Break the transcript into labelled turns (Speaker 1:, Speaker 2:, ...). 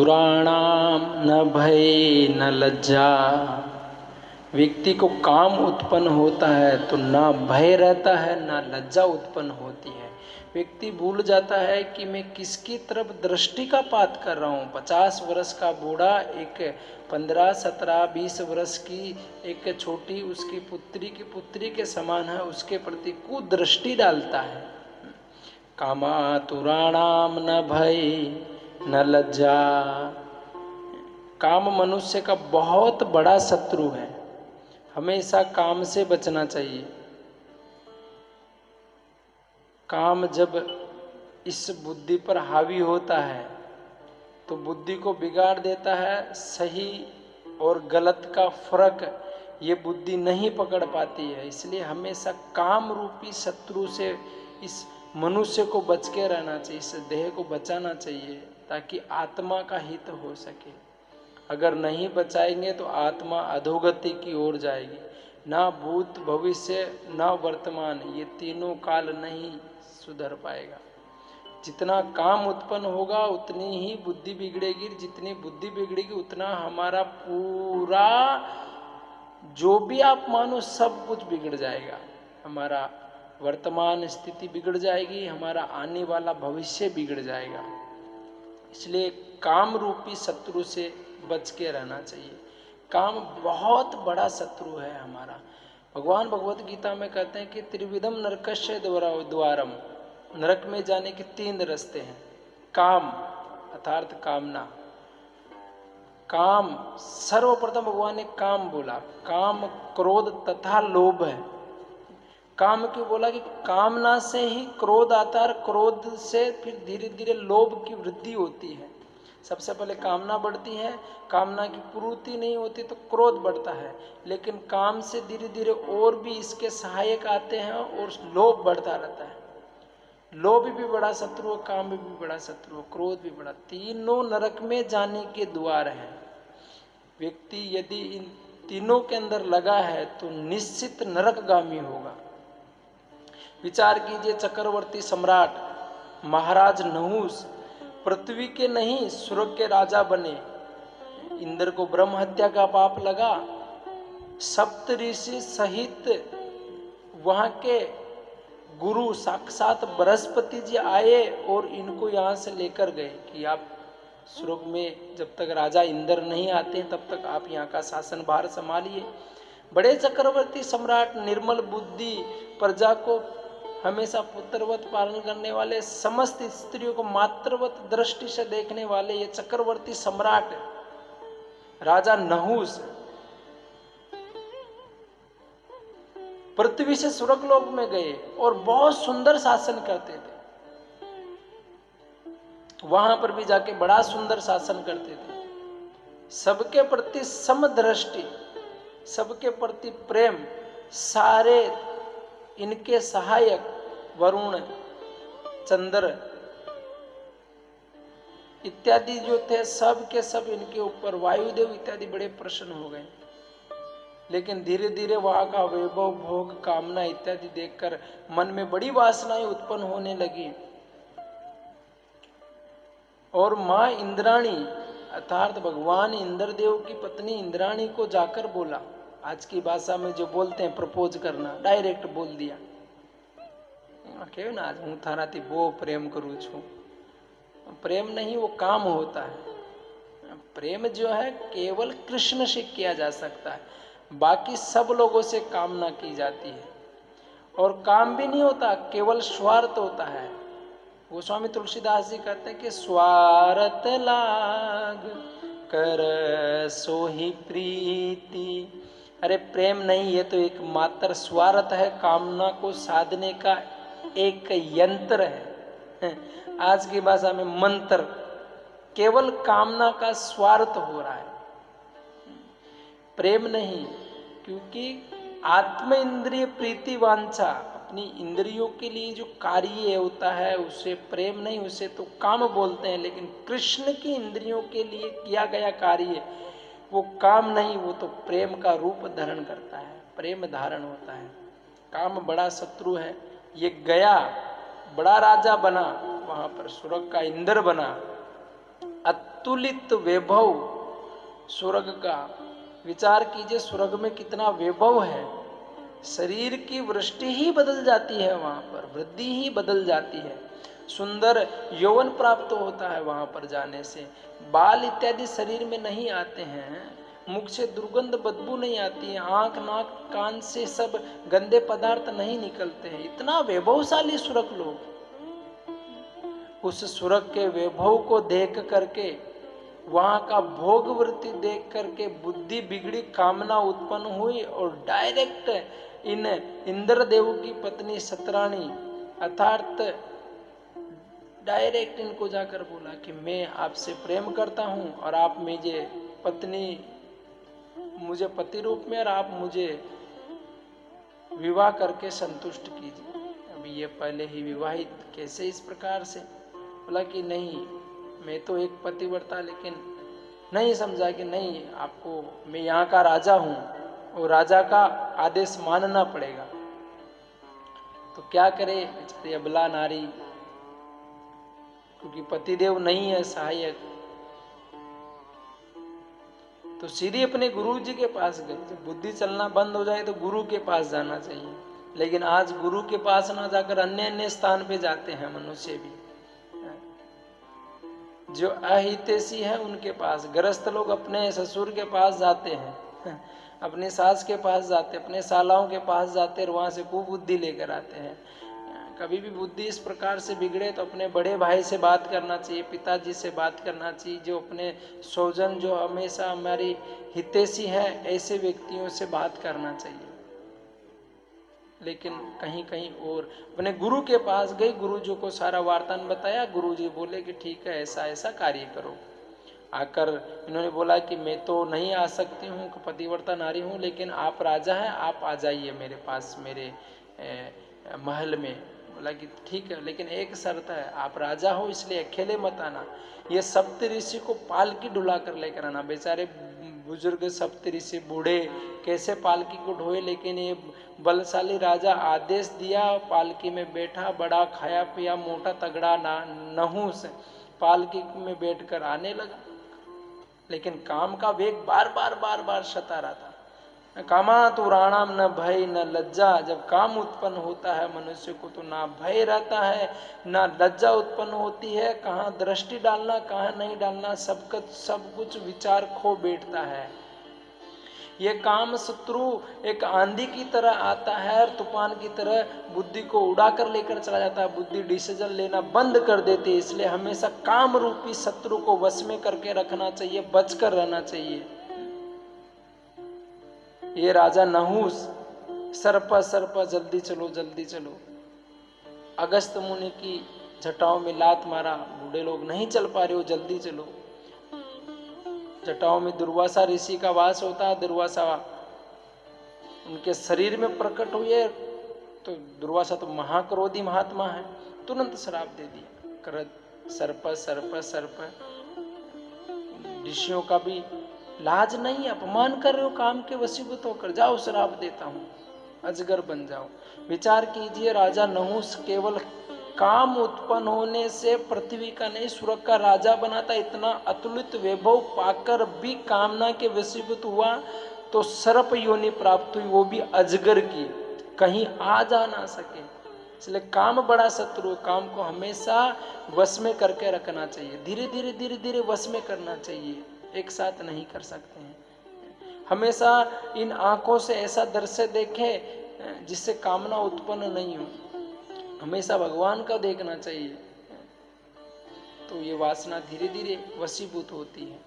Speaker 1: कामातुराणाम न भय न लज्जा। व्यक्ति को काम उत्पन्न होता है तो ना भय रहता है ना लज्जा उत्पन्न होती है। व्यक्ति भूल जाता है कि मैं किसकी तरफ दृष्टि का पात कर रहा हूँ। 50 वर्ष का बूढ़ा एक 15, 17, 20 वर्ष की एक छोटी उसकी पुत्री के समान है, उसके प्रति कुदृष्टि डालता है। कामातुराणाम न भय न लज्जा। काम मनुष्य का बहुत बड़ा शत्रु है। हमेशा काम से बचना चाहिए। काम जब इस बुद्धि पर हावी होता है तो बुद्धि को बिगाड़ देता है। सही और गलत का फर्क ये बुद्धि नहीं पकड़ पाती है। इसलिए हमेशा काम रूपी शत्रु से इस मनुष्य को बच के रहना चाहिए, इस देह को बचाना चाहिए ताकि आत्मा का हित हो सके। अगर नहीं बचाएंगे तो आत्मा अधोगति की ओर जाएगी। ना भूत भविष्य ना वर्तमान, ये तीनों काल नहीं सुधर पाएगा। जितना काम उत्पन्न होगा उतनी ही बुद्धि बिगड़ेगी। जितनी बुद्धि बिगड़ेगी उतना हमारा पूरा जो भी आप मानो सब कुछ बिगड़ जाएगा। हमारा वर्तमान स्थिति बिगड़ जाएगी, हमारा आने वाला भविष्य बिगड़ जाएगा। इसलिए काम रूपी शत्रु से बच के रहना चाहिए। काम बहुत बड़ा शत्रु है हमारा। भगवान भगवत गीता में कहते हैं कि त्रिविधम नरकस्य द्वारम, नरक में जाने के 3 रास्ते हैं। काम अर्थात कामना। काम सर्वप्रथम भगवान ने काम बोला। काम, क्रोध तथा लोभ है। काम क्यों बोला कि कामना से ही क्रोध आता है और क्रोध से फिर धीरे धीरे लोभ की वृद्धि होती है। सबसे पहले कामना बढ़ती है, कामना की पूर्ति नहीं होती तो क्रोध बढ़ता है, लेकिन काम से धीरे धीरे और भी इसके सहायक आते हैं और लोभ बढ़ता रहता है। लोभ भी बड़ा शत्रु है, काम भी बड़ा शत्रु है, क्रोध भी बड़ा। तीनों नरक में जाने के द्वार हैं। व्यक्ति यदि इन तीनों के अंदर लगा है तो निश्चित नरकगामी होगा। विचार कीजिए, चक्रवर्ती सम्राट महाराज नहुस पृथ्वी के नहीं स्वर्ग के राजा बने। इंद्र को ब्रह्म हत्या का पाप लगा। सप्त ऋषि सहित वहां के गुरु साक्षात बृहस्पति जी आए और इनको यहाँ से लेकर गए कि आप स्वर्ग में जब तक राजा इंद्र नहीं आते तब तक आप यहाँ का शासन भार संभालिए। बड़े चक्रवर्ती सम्राट, निर्मल बुद्धि, प्रजा को हमेशा पुत्रवत पालन करने वाले, समस्त स्त्रियों को मातृवत दृष्टि से देखने वाले ये चक्रवर्ती सम्राट राजा नहुस पृथ्वी से स्वर्गलोक में गए और बहुत सुंदर शासन करते थे। वहां पर भी जाके बड़ा सुंदर शासन करते थे। सबके प्रति समदृष्टि, सबके प्रति प्रेम। सारे इनके सहायक वरुण, चंद्र इत्यादि जो थे सब के सब इनके ऊपर, वायुदेव इत्यादि बड़े प्रसन्न हो गए। लेकिन धीरे धीरे वहां का वैभव, भोग, कामना इत्यादि देखकर मन में बड़ी वासनाएं उत्पन्न होने लगी। और मां इंद्राणी अर्थात भगवान इंद्रदेव की पत्नी इंद्राणी को जाकर बोला, आज की भाषा में जो बोलते हैं प्रपोज करना, डायरेक्ट बोल दिया क्यों ना, आज हूं थाराथी वो प्रेम करूं छू। प्रेम नहीं, वो काम होता है। प्रेम जो है केवल कृष्ण से किया जा सकता है, बाकी सब लोगों से कामना की जाती है। और काम भी नहीं होता, केवल स्वार्थ होता है। गोस्वामी तुलसीदास जी कहते हैं कि स्वार्थ लाग कर सोही प्रीति। अरे प्रेम नहीं, ये तो एक मात्र स्वार्थ है, कामना को साधने का एक यंत्र है। आज की भाषा में मंत्र। केवल कामना का स्वार्थ हो रहा है, प्रेम नहीं। क्योंकि आत्म इंद्रिय प्रीति वांछा, अपनी इंद्रियों के लिए जो कार्य होता है उसे प्रेम नहीं, उसे तो काम बोलते हैं। लेकिन कृष्ण की इंद्रियों के लिए किया गया कार्य वो काम नहीं, वो तो प्रेम का रूप धारण करता है, प्रेम धारण होता है। काम बड़ा शत्रु है। ये गया, बड़ा राजा बना, वहां पर स्वर्ग का इंद्र बना, अतुलित वैभव स्वर्ग का। विचार कीजिए स्वर्ग में कितना वैभव है। शरीर की वृष्टि ही बदल जाती है, वहां पर वृद्धि ही बदल जाती है। सुंदर यौवन प्राप्त होता है वहां पर जाने से। बाल इत्यादि शरीर में नहीं आते हैं, मुख से दुर्गंध बदबू नहीं आती है, आंख नाक कान से सब गंदे पदार्थ नहीं निकलते हैं। इतना वैभवशाली स्वर्ग लोग। उस स्वर्ग के वैभव को देख करके, वहां का भोग वृत्ति देख करके बुद्धि बिगड़ी, कामना उत्पन्न हुई और डायरेक्ट इन इंद्रदेव की पत्नी सतरानी अर्थात डायरेक्ट इनको जाकर बोला कि मैं आपसे प्रेम करता हूं और आप मुझे पति रूप में और आप मुझे विवाह करके संतुष्ट कीजिए। अभी ये पहले ही विवाहित, कैसे इस प्रकार से? बोला कि नहीं, मैं तो एक पतिव्रता, लेकिन नहीं समझा कि नहीं, आपको, मैं यहाँ का राजा हूं और राजा का आदेश मानना पड़ेगा। तो क्या करे बेचारी अबला नारी, क्योंकि पतिदेव नहीं है सहायक, तो सीधी अपने गुरु जी के पास गई। जब बुद्धि चलना बंद हो जाए तो गुरु के पास जाना चाहिए, लेकिन आज गुरु के पास ना जाकर अन्य अन्य स्थान पे जाते हैं मनुष्य भी। जो अहितैषी है उनके पास, गृहस्थ लोग अपने ससुर के पास जाते हैं, अपने सास के पास जाते, अपने सालाओं के पास जाते और वहां से कुबुद्धि लेकर आते हैं। कभी भी बुद्धि इस प्रकार से बिगड़े तो अपने बड़े भाई से बात करना चाहिए, पिताजी से बात करना चाहिए, जो अपने स्वजन, जो हमेशा हमारी हितैषी है, ऐसे व्यक्तियों से बात करना चाहिए। लेकिन कहीं कहीं और अपने गुरु के पास गई, गुरु जी को सारा वार्तान बताया। गुरु जी बोले कि ठीक है, ऐसा ऐसा कार्य करो। आकर इन्होंने बोला कि मैं तो नहीं आ सकती हूँ, पतिव्रता नारी हूँ, लेकिन आप राजा हैं, आप आ जाइए मेरे पास, मेरे महल में। बोला कि ठीक है, लेकिन एक शर्त है, आप राजा हो इसलिए अकेले मत आना, ये सप्त ऋषि को पालकी ढुला कर लेकर आना। बेचारे बुजुर्ग सप्त ऋषि बूढ़े कैसे पालकी को ढोए, लेकिन ये बलशाली राजा आदेश दिया, पालकी में बैठा, बड़ा खाया पिया मोटा तगड़ा नहुस पालकी में बैठकर आने लगा। लेकिन काम का वेग बार बार सता रहा था। कामा तो राणाम न भय न लज्जा। जब काम उत्पन्न होता है मनुष्य को तो ना भय रहता है, ना लज्जा उत्पन्न होती है, कहाँ दृष्टि डालना कहाँ नहीं डालना, सब कुछ विचार खो बैठता है। ये काम शत्रु एक आंधी की तरह आता है और तूफान की तरह बुद्धि को उड़ा कर लेकर चला जाता है। बुद्धि डिसीजन लेना बंद कर देती है। इसलिए हमेशा काम रूपी शत्रु को वश में करके रखना चाहिए, बचकर रहना चाहिए। ये राजा नहुस सर्प जल्दी चलो जल्दी चलो, अगस्त मुनि की जटाओं में लात मारा, बूढ़े लोग नहीं चल पा रहे हो, जल्दी चलो। जटाओं में दुर्वासा ऋषि का वास होता है। दुर्वासा उनके शरीर में प्रकट हुए तो दुर्वासा तो महाक्रोधी महात्मा है, तुरंत श्राप दे दिया, करत सर्प सर्प सर्प। ऋषियों का भी लाज नहीं, अपमान कर रहे हो, काम के वशीभूत होकर जाओ, श्राप देता हूं, अजगर बन जाओ। विचार कीजिए, राजा नहुस केवल काम उत्पन्न होने से पृथ्वी का नहीं स्वर्ग का राजा बना था। इतना अतुलित वैभव पाकर भी कामना के वशीभूत हुआ तो सर्प योनि प्राप्त हुई, वो भी अजगर की, कहीं आ जा ना सके। इसलिए काम बड़ा शत्रु, काम को हमेशा वश में करके रखना चाहिए, धीरे धीरे वश में करना चाहिए, एक साथ नहीं कर सकते हैं। हमेशा इन आंखों से ऐसा दृश्य देखें जिससे कामना उत्पन्न नहीं हो, हमेशा भगवान का देखना चाहिए, तो ये वासना धीरे धीरे वशीभूत होती है।